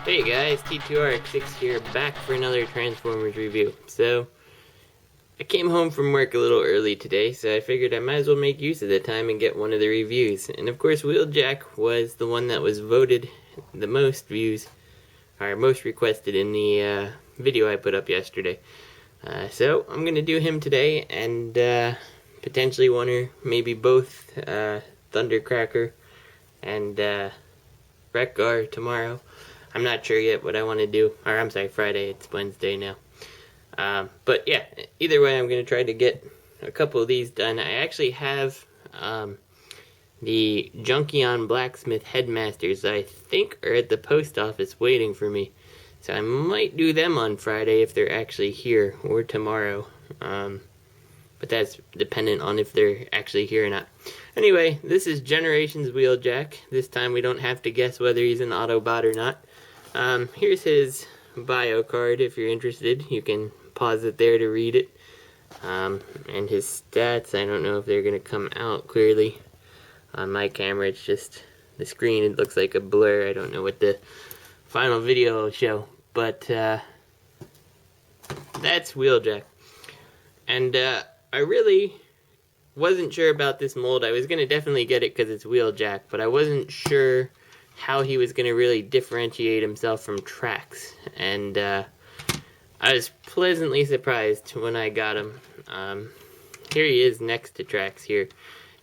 Hey guys, T2RX6 here, back for another Transformers review. So, I came home from work a little early today, so I figured I might as well make use of the time and get one of the reviews. And of course, Wheeljack was the one that was voted the most views, or most requested in the video I put up yesterday. So, I'm going to do him today, and potentially one or maybe both Thundercracker and Wreck-Gar tomorrow. I'm not sure yet what I want to do. Or I'm sorry, Friday. It's Wednesday now. But yeah, either way, I'm going to try to get a couple of these done. I actually have the Junkion Blacksmith Headmasters I think are at the post office waiting for me. So I might do them on Friday if they're actually here, or tomorrow. But that's dependent on if they're actually here or not. Anyway, this is Generations Wheeljack. This time we don't have to guess whether he's an Autobot or not. Here's his bio card if you're interested. You can pause it there to read it. And his stats, I don't know if they're going to come out clearly. On my camera, it's just the screen, it looks like a blur. I don't know what the final video will show. But that's Wheeljack. And I really wasn't sure about this mold. I was going to definitely get it because it's Wheeljack, but I wasn't sure how he was going to really differentiate himself from Trax. And I was pleasantly surprised when I got him. Here he is next to Trax here.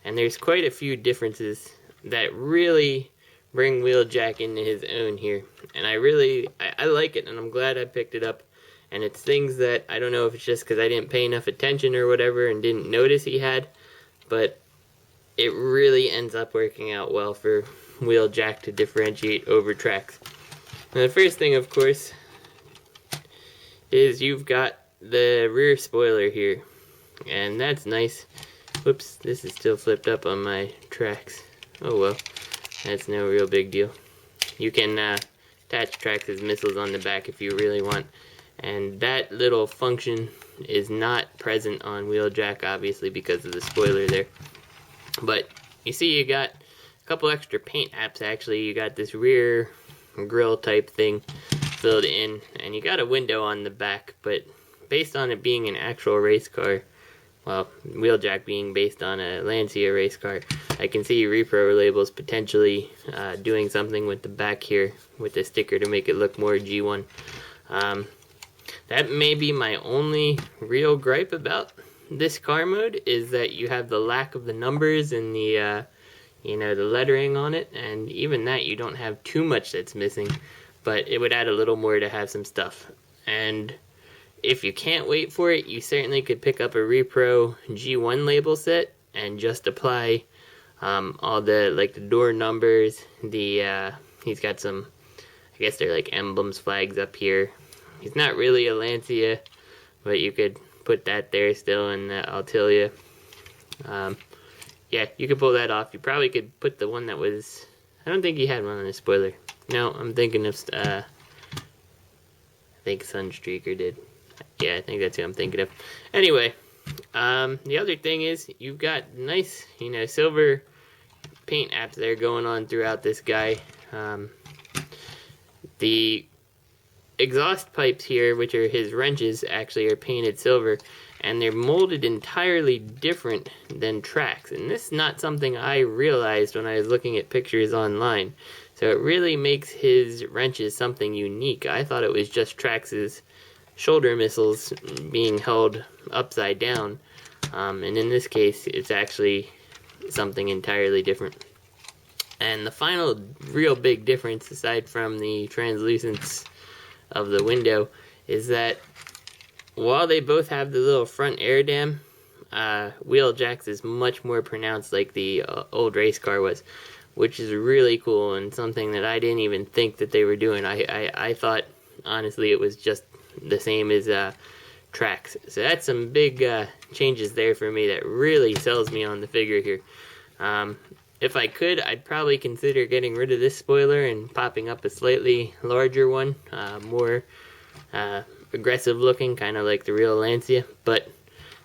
And there's quite a few differences that really bring Wheeljack into his own here. And I like it, and I'm glad I picked it up. And it's things that, I don't know if it's just because I didn't pay enough attention or whatever and didn't notice he had, but it really ends up working out well for Wheeljack to differentiate over Trax. And the first thing, of course, is you've got the rear spoiler here. And that's nice. Whoops, this is still flipped up on my Trax. Oh well, that's no real big deal. You can attach Trax's missiles on the back if you really want. And that little function is not present on Wheeljack, obviously, because of the spoiler there. But you see you got a couple extra paint apps, actually. You got this rear grill type thing filled in, and you got a window on the back. But based on it being an actual race car, well, Wheeljack being based on a Lancia race car, I can see repro labels potentially doing something with the back here with the sticker to make it look more G1. That may be my only real gripe about this car mode, is that you have the lack of the numbers and the, the lettering on it, and even that you don't have too much that's missing, but it would add a little more to have some stuff. And if you can't wait for it, you certainly could pick up a Repro G1 label set and just apply all the, like, the door numbers, he's got some, I guess they're like emblems, flags up here. He's not really a Lancia, but you could put that there still in the Altilia. Yeah, you could pull that off. You probably could put the one that was, I don't think he had one on his spoiler. No, I'm thinking of, I think Sunstreaker did. Yeah, I think that's who I'm thinking of. Anyway, the other thing is, you've got nice, silver paint apps there going on throughout this guy. The exhaust pipes here, which are his wrenches, actually are painted silver, and they're molded entirely different than Trax. And this is not something I realized when I was looking at pictures online. So it really makes his wrenches something unique. I thought it was just Trax's shoulder missiles being held upside down. And in this case, it's actually something entirely different. And the final real big difference, aside from the translucence of the window, is that while they both have the little front air dam, Wheeljack's is much more pronounced, like the old race car was, which is really cool and something that I didn't even think that they were doing. I thought, honestly, it was just the same as Trax. So that's some big changes there for me that really sells me on the figure here. If I could, I'd probably consider getting rid of this spoiler and popping up a slightly larger one, more aggressive looking, kind of like the real Lancia, but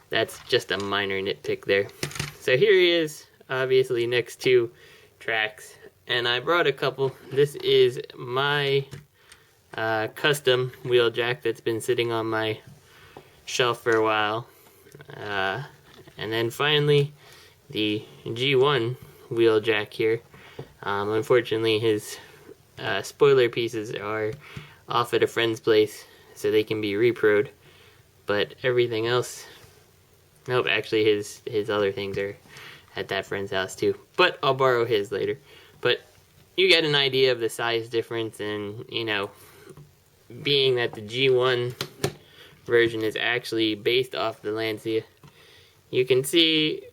that's just a minor nitpick there. So here he is, obviously next to Trax, and I brought a couple. This is my custom Wheeljack that's been sitting on my shelf for a while. And then finally, the G1 Wheeljack here. Unfortunately, his spoiler pieces are off at a friend's place, so they can be reproed. But everything else, nope, actually his other things are at that friend's house too. But I'll borrow his later. But you get an idea of the size difference, and you know, being that the G1 version is actually based off the Lancia, you can see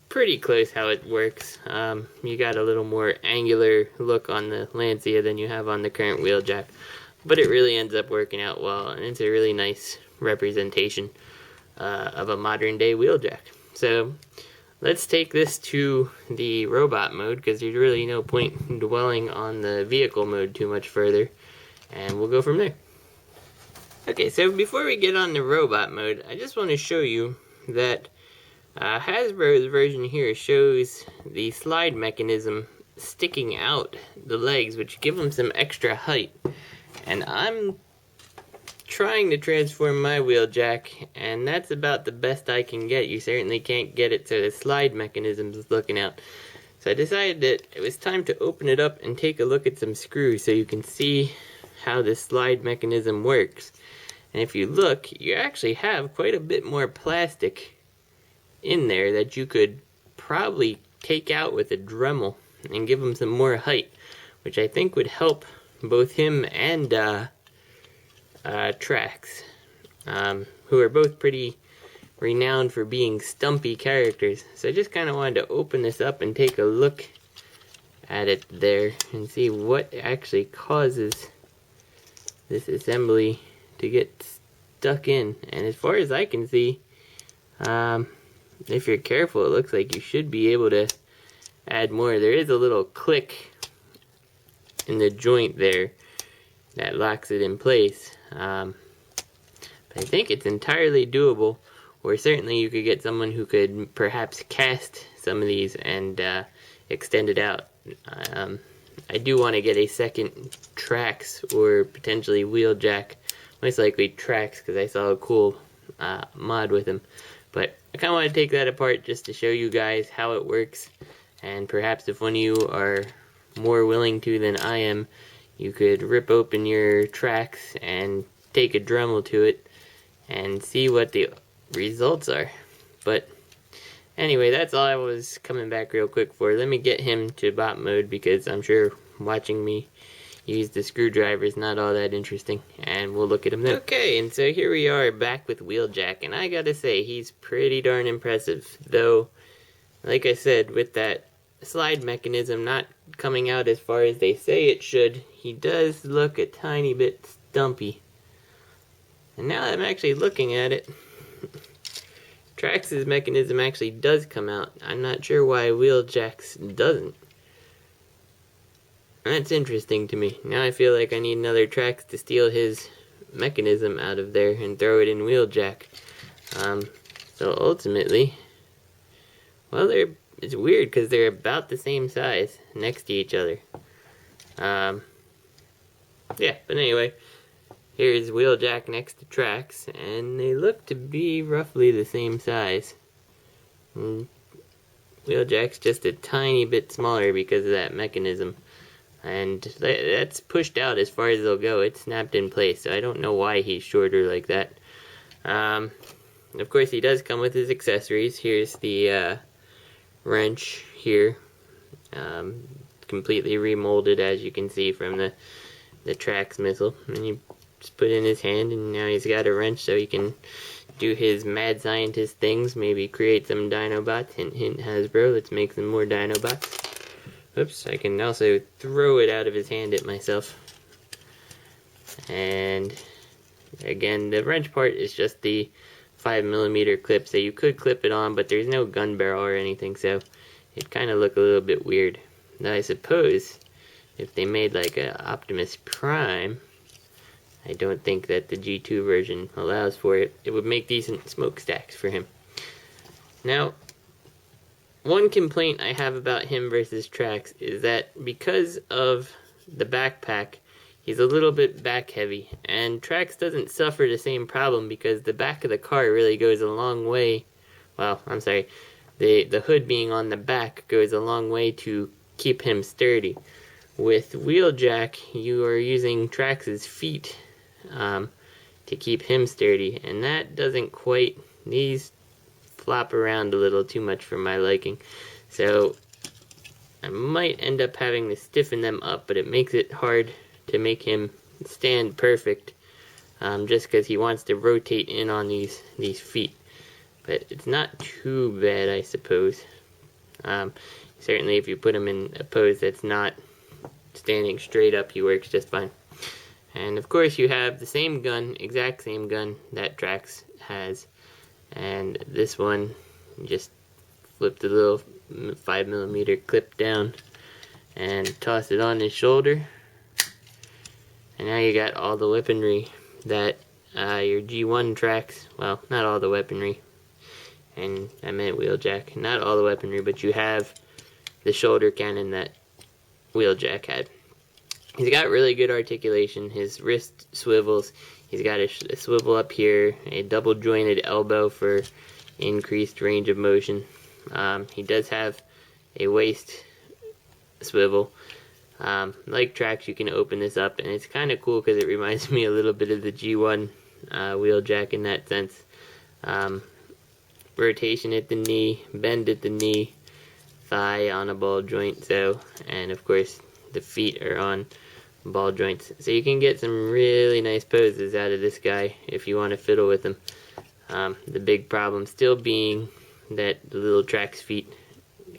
pretty close how it works. You got a little more angular look on the Lancia than you have on the current Wheeljack, but it really ends up working out well, and it's a really nice representation of a modern day Wheeljack. So let's take this to the robot mode, because there's really no point dwelling on the vehicle mode too much further, and we'll go from there. Okay, so before we get on the robot mode, I just want to show you that Hasbro's version here shows the slide mechanism sticking out the legs, which give them some extra height. And I'm trying to transform my Wheeljack, and that's about the best I can get. You certainly can't get it so the slide mechanism is looking out. So I decided that it was time to open it up and take a look at some screws so you can see how this slide mechanism works. And if you look, you actually have quite a bit more plastic in there that you could probably take out with a Dremel and give him some more height, which I think would help both him and Trax, who are both pretty renowned for being stumpy characters. So I just kind of wanted to open this up and take a look at it there and see what actually causes this assembly to get stuck in. And as far as I can see, if you're careful, it looks like you should be able to add more. There is a little click in the joint there that locks it in place. But I think it's entirely doable, or certainly you could get someone who could perhaps cast some of these and extend it out. I do want to get a second Trax or potentially Wheeljack, most likely Trax, because I saw a cool mod with him. But I kind of want to take that apart just to show you guys how it works, and perhaps if one of you are more willing to than I am, you could rip open your Trax and take a Dremel to it and see what the results are. But anyway, that's all I was coming back real quick for. Let me get him to bot mode, because I'm sure watching me use the screwdriver is not all that interesting, and we'll look at him then. Okay, and so here we are back with Wheeljack, and I gotta say, he's pretty darn impressive. Though, like I said, with that slide mechanism not coming out as far as they say it should, he does look a tiny bit stumpy. And now that I'm actually looking at it, Trax's mechanism actually does come out. I'm not sure why Wheeljack's doesn't. That's interesting to me. Now I feel like I need another Trax to steal his mechanism out of there and throw it in Wheeljack. So ultimately, well, it's weird because they're about the same size next to each other. Yeah, but anyway, here's Wheeljack next to Trax, and they look to be roughly the same size. Wheeljack's just a tiny bit smaller because of that mechanism. And that's pushed out as far as they'll go. It's snapped in place, so I don't know why he's shorter like that. Of course, he does come with his accessories. Here's the wrench here, completely remolded, as you can see from the Trax missile. And you just put it in his hand, and now he's got a wrench so he can do his mad scientist things, maybe create some Dinobots. Hint, hint, Hasbro, let's make some more Dinobots. Oops, I can also throw it out of his hand at myself. And again, the wrench part is just the 5mm clip, so you could clip it on, but there's no gun barrel or anything, so it kind of look a little bit weird. Now I suppose if they made like a Optimus Prime, I don't think that the G2 version allows for it. It would make decent smokestacks for him. Now, one complaint I have about him versus Trax is that because of the backpack, he's a little bit back heavy, and Trax doesn't suffer the same problem because the back of the car really goes a long way. Well, I'm sorry, the hood being on the back goes a long way to keep him sturdy. With Wheeljack, you are using Trax's feet to keep him sturdy, and that doesn't quite, these flop around a little too much for my liking. So I might end up having to stiffen them up, but it makes it hard to make him stand perfect, just because he wants to rotate in on these feet. But it's not too bad, I suppose. Certainly if you put him in a pose that's not standing straight up, he works just fine. And of course you have the same gun, exact same gun that Trax has. And this one, just flip the little 5mm clip down and toss it on his shoulder. And now you got all the weaponry that your G1 Trax, well, not all the weaponry, and I meant Wheeljack, not all the weaponry, but you have the shoulder cannon that Wheeljack had. He's got really good articulation, his wrist swivels, he's got a swivel up here, a double jointed elbow for increased range of motion. He does have a waist swivel. Like Trax, you can open this up, and it's kind of cool because it reminds me a little bit of the G1 Wheeljack in that sense. Rotation at the knee, bend at the knee, thigh on a ball joint, so, and of course the feet are on ball joints. So you can get some really nice poses out of this guy if you want to fiddle with him. The big problem still being that the little Trax feet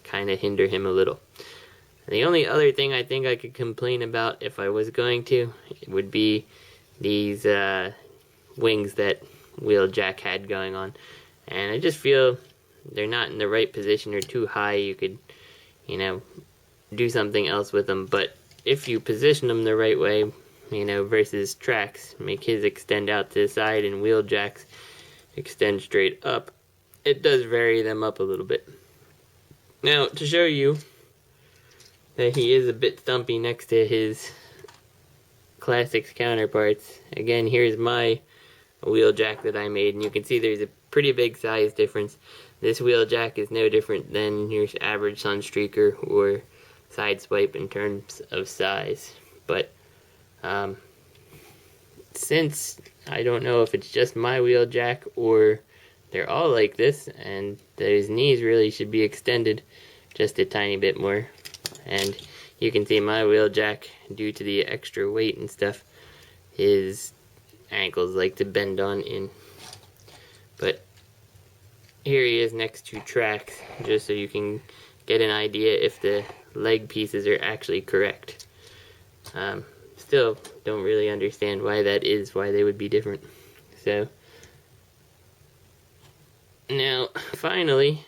kind of hinder him a little. The only other thing I think I could complain about if I was going to, would be these wings that Wheeljack had going on. And I just feel they're not in the right position or too high. You could, you know, do something else with them. But if you position them the right way, you know, versus Trax, make his extend out to the side and Wheeljack's extend straight up, it does vary them up a little bit. Now, to show you that he is a bit stumpy next to his Classics counterparts, again, here's my Wheeljack that I made, and you can see there's a pretty big size difference. This Wheeljack is no different than your average Sunstreaker or Sideswipe in terms of size, but since I don't know if it's just my Wheeljack or they're all like this, and those knees really should be extended just a tiny bit more. And you can see my Wheeljack, due to the extra weight and stuff, his ankles like to bend on in. But here he is next to Trax, just so you can get an idea if the leg pieces are actually correct. Still don't really understand why that is, why they would be different. So now finally,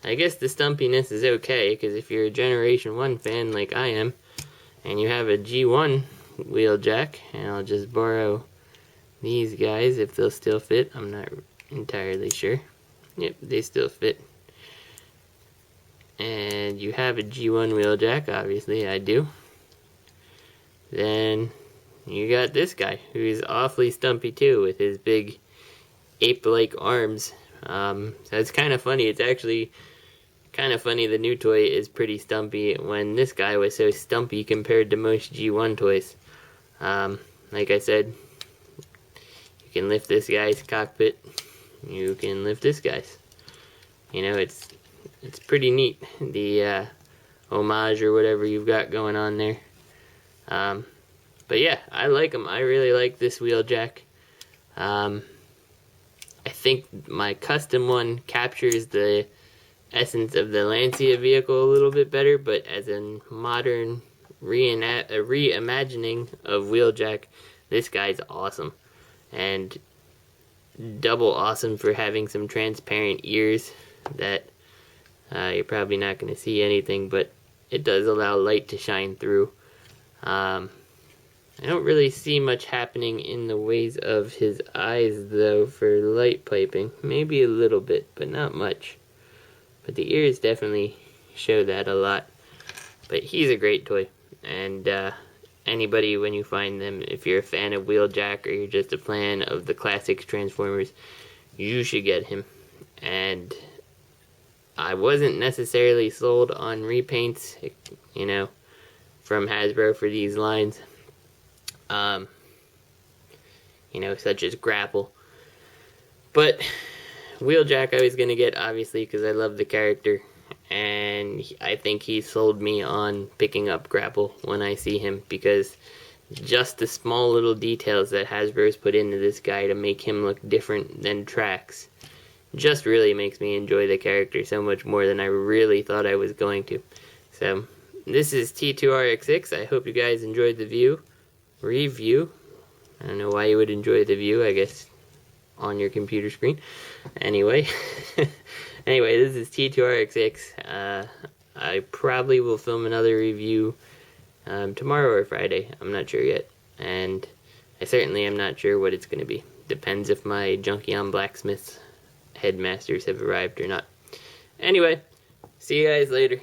I guess the stumpiness is okay, because if you're a Generation 1 fan like I am, and you have a G1 Wheeljack, and I'll just borrow these guys if they'll still fit, I'm not entirely sure. Yep, they still fit. And you have a G1 Wheeljack, obviously I do. Then you got this guy, who's awfully stumpy too, with his big ape-like arms. So it's kind of funny, it's actually kind of funny the new toy is pretty stumpy when this guy was so stumpy compared to most G1 toys. Like I said, you can lift this guy's cockpit, you can lift this guy's. You know, it's pretty neat, the homage or whatever you've got going on there. But yeah, I like him. I really like this Wheeljack. I think my custom one captures the essence of the Lancia vehicle a little bit better, but as a modern reimagining of Wheeljack, this guy's awesome. And double awesome for having some transparent ears that you're probably not going to see anything, but it does allow light to shine through. I don't really see much happening in the ways of his eyes though for light piping. Maybe a little bit, but not much. But the ears definitely show that a lot. But he's a great toy, and anybody, when you find them, if you're a fan of Wheeljack or you're just a fan of the classics Transformers, you should get him. And I wasn't necessarily sold on repaints, you know, from Hasbro for these lines, you know, such as Grapple. But Wheeljack I was going to get, obviously, because I love the character, and I think he sold me on picking up Grapple when I see him, because just the small little details that Hasbro's put into this guy to make him look different than Trax just really makes me enjoy the character so much more than I really thought I was going to. So, this is T2RX6. I hope you guys enjoyed the review. I don't know why you would enjoy the view, I guess on your computer screen. Anyway, this is T2RX6. I probably will film another review tomorrow or Friday. I'm not sure yet. And I certainly am not sure what it's going to be. Depends if my Junkion Blacksmith's headmasters have arrived or not. Anyway, see you guys later.